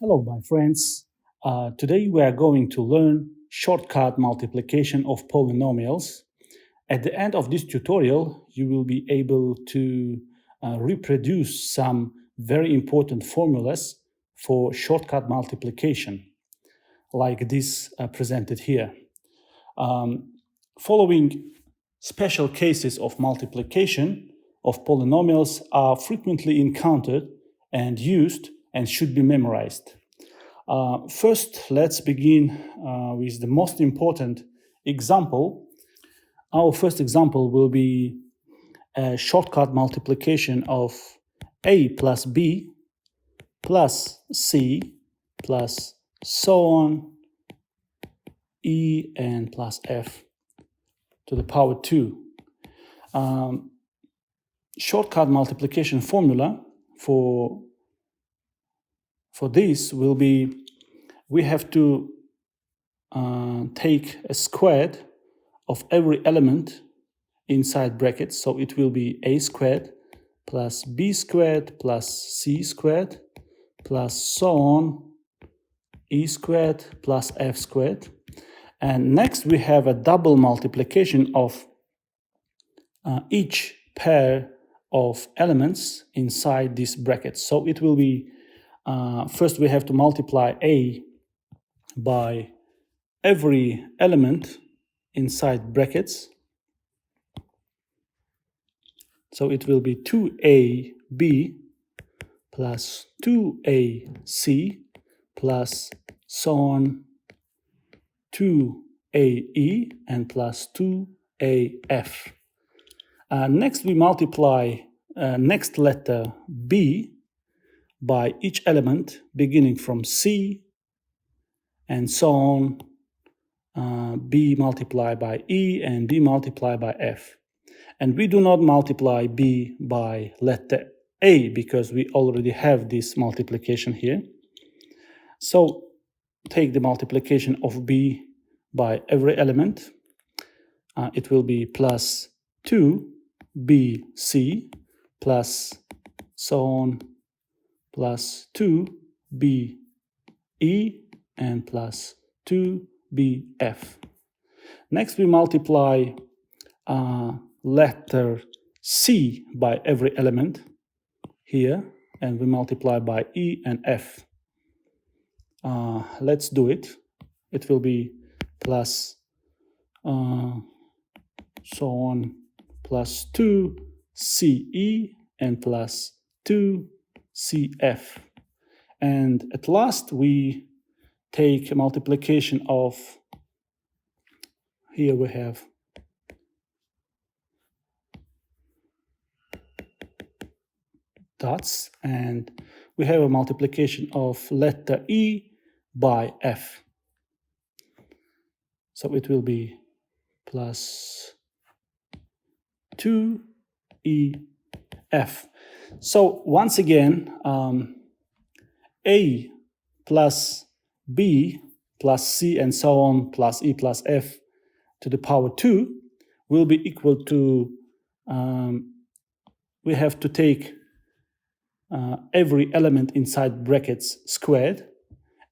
Hello, my friends. Today we are going to learn shortcut multiplication of polynomials. At the end of this tutorial, you will be able to reproduce some very important formulas for shortcut multiplication, like this presented here. Following special cases of multiplication of polynomials are frequently encountered and used and should be memorized. First, let's begin with the most important example. Our first example will be a shortcut multiplication of a plus b plus c plus so on e and plus f to the power 2. Shortcut multiplication formula for this will be, we have to take a squared of every element inside brackets. So it will be a squared plus b squared plus c squared plus so on e squared plus f squared. And next we have a double multiplication of each pair of elements inside this bracket. So it will be, first we have to multiply a by every element inside brackets. So it will be 2ab plus 2ac plus so on 2ae and plus 2af. Next we multiply next letter b by each element beginning from c and so on, b multiplied by e and b multiplied by f. And we do not multiply b by letter a because we already have this multiplication here. So take the multiplication of b by every element. It will be plus 2bc plus so on plus 2be and plus 2bf. Next we multiply letter c by every element here, and we multiply by e and f. Let's do it. It will be plus so on plus 2ce and plus 2cf. And at last we take a multiplication of, here we have dots, and we have a multiplication of letter e by f. So it will be plus 2ef. So once again, a plus b plus c and so on plus e plus f to the power 2 will be equal to, we have to take every element inside brackets squared,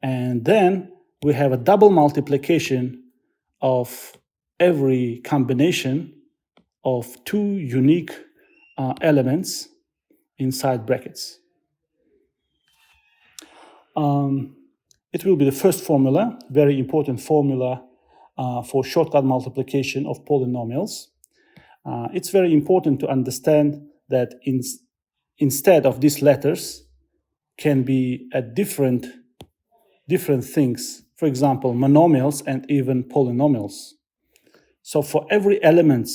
and then we have a double multiplication of every combination of two unique elements inside brackets. It will be the first formula, very important formula for shortcut multiplication of polynomials. It's very important to understand that instead of these letters can be different things, for example, monomials and even polynomials. So for every element,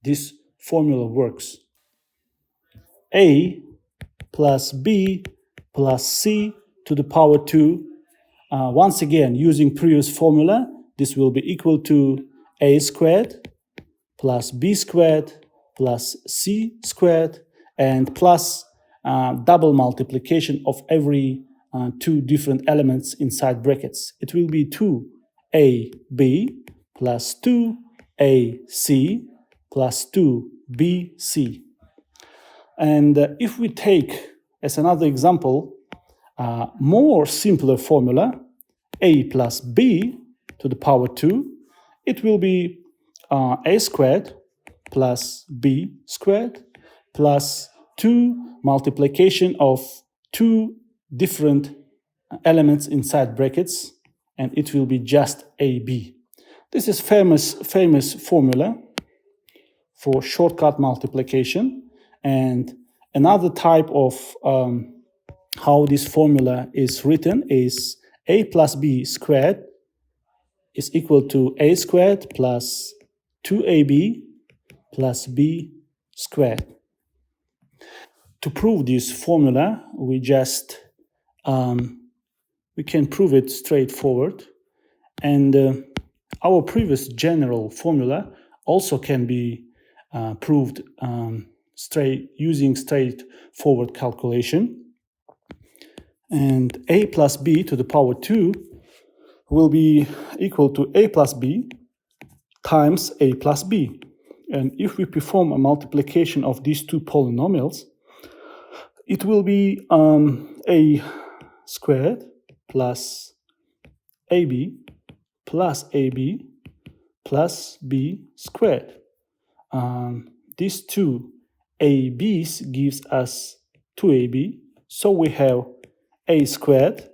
this formula works. A plus b plus c to the power 2. Once again, using previous formula, this will be equal to a squared plus b squared plus c squared and plus double multiplication of every two different elements inside brackets. It will be 2ab plus 2ac plus 2bc. And if we take as another example more simpler formula, a plus b to the power 2, it will be a squared plus b squared plus 2 multiplication of 2 different elements inside brackets, and it will be just ab. This is famous formula for shortcut multiplication. And another type of how this formula is written is a plus b squared is equal to a squared plus 2ab plus b squared. To prove this formula, we can prove it straightforward. And our previous general formula also can be proved using straightforward calculation. And a plus b to the power 2 will be equal to a plus b times a plus b. And if we perform a multiplication of these two polynomials, it will be a squared plus ab plus ab plus b squared. These two ab's gives us 2ab, so we have a squared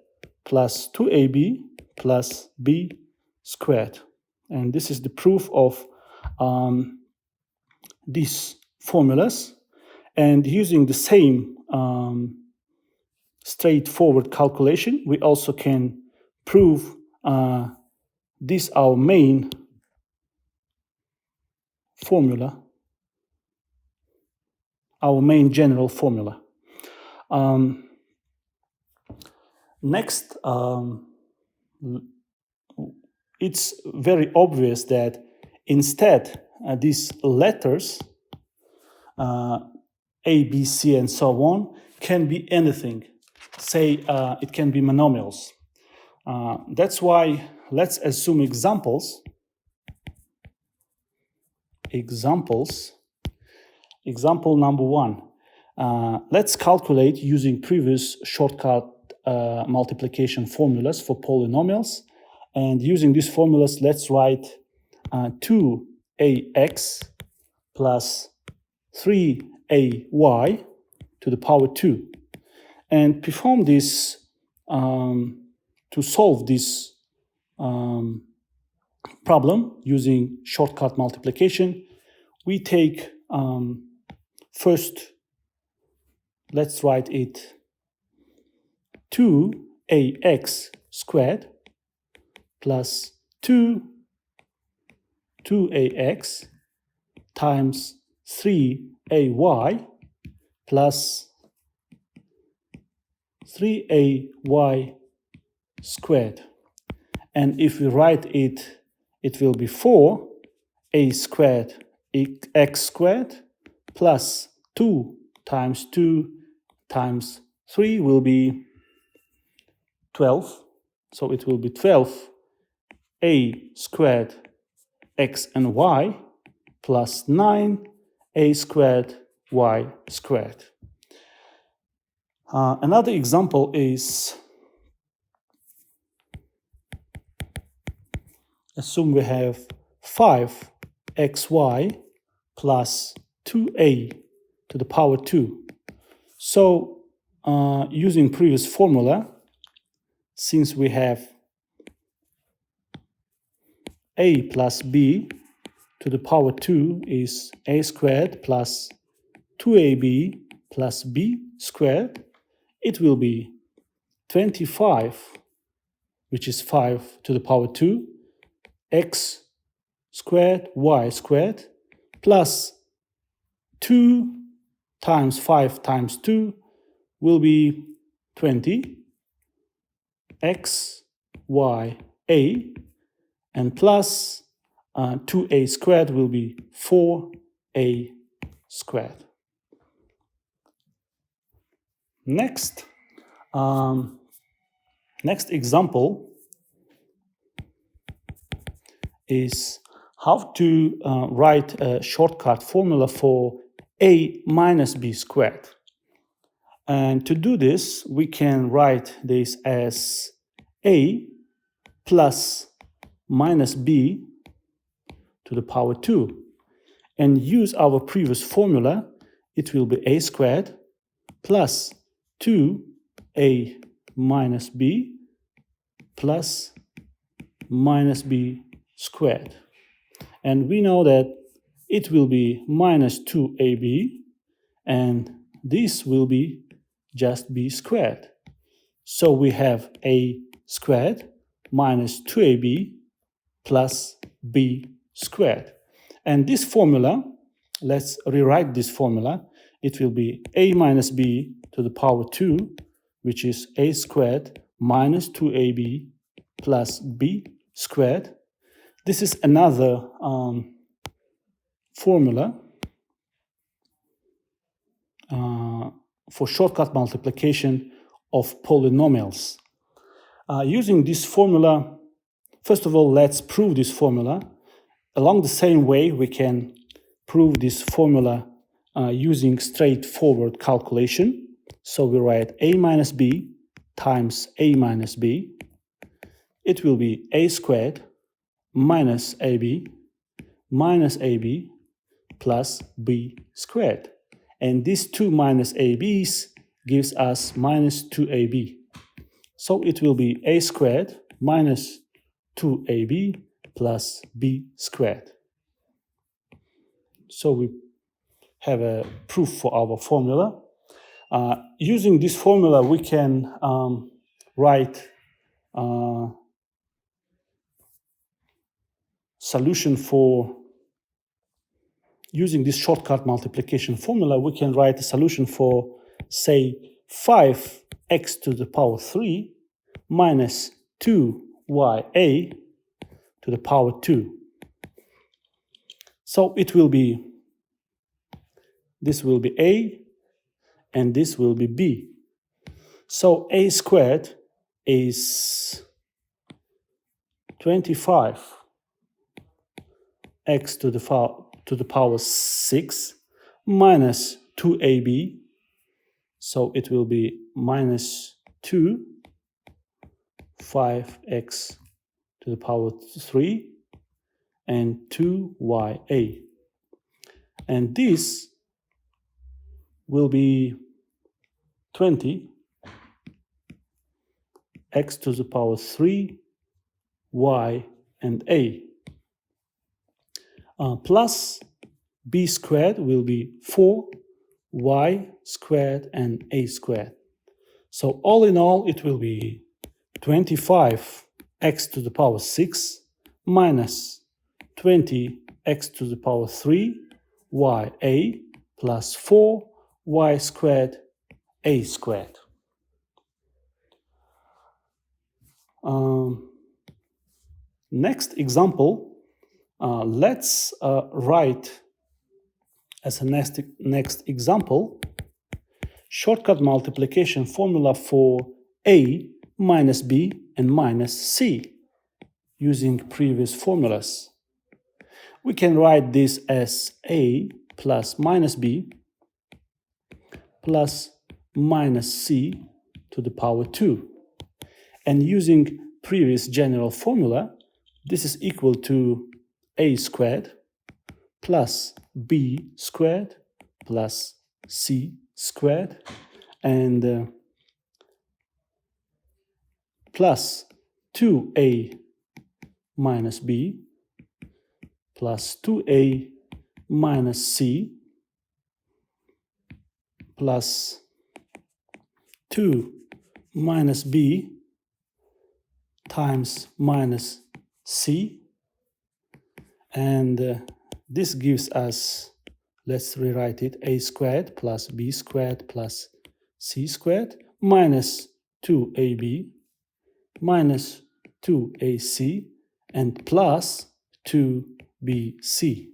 plus 2ab plus b squared. And this is the proof of these formulas. And using the same straightforward calculation, we also can prove this our main formula, our main general formula. Next, it's very obvious that instead these letters A, B, C, and so on can be anything. Say it can be monomials. That's why let's assume examples. Example number 1. Let's calculate using previous shortcut multiplication formulas for polynomials. And using these formulas, let's write 2ax plus 3ay to the power 2. And perform this to solve this problem using shortcut multiplication. We take first, let's write it 2ax squared plus 2ax times 3ay plus 3ay squared. And if we write it, it will be 4a squared x squared plus 2 times 2 times 3 will be 12. So it will be 12a squared x and y plus 9a squared y squared. Another example is, assume we have 5xy plus 2a to the power 2. So using previous formula, since we have a plus b to the power 2 is a squared plus 2ab plus b squared, it will be 25, which is 5 to the power 2, x squared, y squared, plus 2 times 5 times 2 will be 20, x, y, a, and plus 2a squared will be 4a squared. Next example is how to write a shortcut formula for a minus b squared. And to do this, we can write this as a plus minus b to the power 2. And use our previous formula, it will be a squared plus 2a minus b plus minus b squared. And we know that it will be minus 2ab, and this will be just b squared. So we have a squared minus 2ab plus b squared. And this formula, let's rewrite this formula. It will be a minus b to the power 2, which is a squared minus 2ab plus b squared. This is another formula for shortcut multiplication of polynomials. Using this formula, first of all, let's prove this formula. Along the same way, we can prove this formula using straightforward calculation. So we write a minus b times a minus b. It will be a squared minus ab plus b squared. And these 2 minus ab's gives us minus 2ab. So it will be a squared minus 2ab plus b squared. So we have a proof for our formula. Using this formula, we can write solution for, using this shortcut multiplication formula, we can write a solution for, say, 5x to the power 3 minus 2ya to the power 2. So it will be, this will be a, and this will be b. So a squared is 25 x to the power 6 minus 2ab. So it will be minus 2, 5x to the power 3, and 2ya. And this will be 20 x to the power 3, y, and a. Plus b squared will be 4y squared and a squared. So all in all, it will be 25x to the power 6 minus 20x to the power 3 ya plus 4y squared a squared. Next example, let's write as a next example shortcut multiplication formula for a minus b and minus c using previous formulas. We can write this as a plus minus b plus minus c to the power 2. And using previous general formula, this is equal to a squared plus b squared plus c squared and plus 2a minus b plus 2a minus c plus 2 minus b times minus c, and this gives us, let's rewrite it, a squared plus b squared plus c squared minus 2ab minus 2ac and plus 2bc.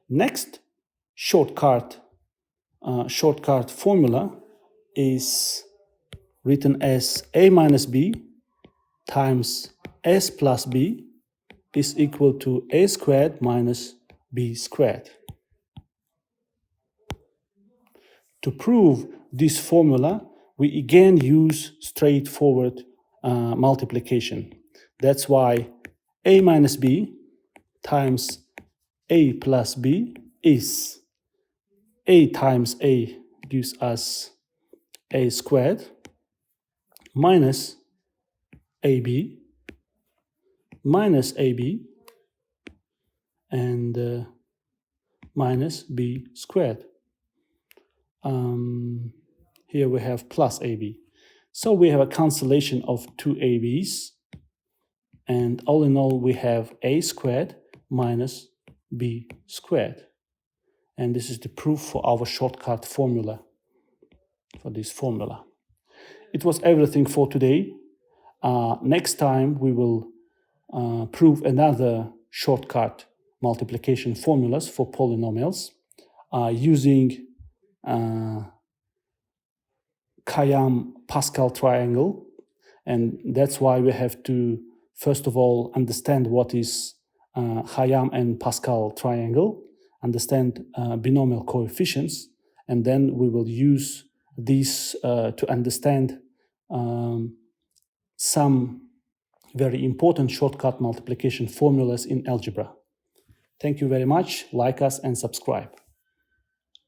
Next shortcut formula is written as a minus b times s plus b is equal to a squared minus b squared. To prove this formula, we again use straightforward multiplication. That's why a minus b times a plus b is a times a gives us a squared minus ab minus ab and minus b squared. Here we have plus ab. So we have a cancellation of two ab's, and all in all we have a squared minus b squared. And this is the proof for our shortcut formula, for this formula. It was everything for today. Next time we will prove another shortcut multiplication formulas for polynomials using Khayyam-Pascal triangle. And that's why we have to, first of all, understand what is Khayyam and Pascal triangle, understand binomial coefficients, and then we will use these to understand some very important shortcut multiplication formulas in algebra. Thank you very much. Like us and subscribe.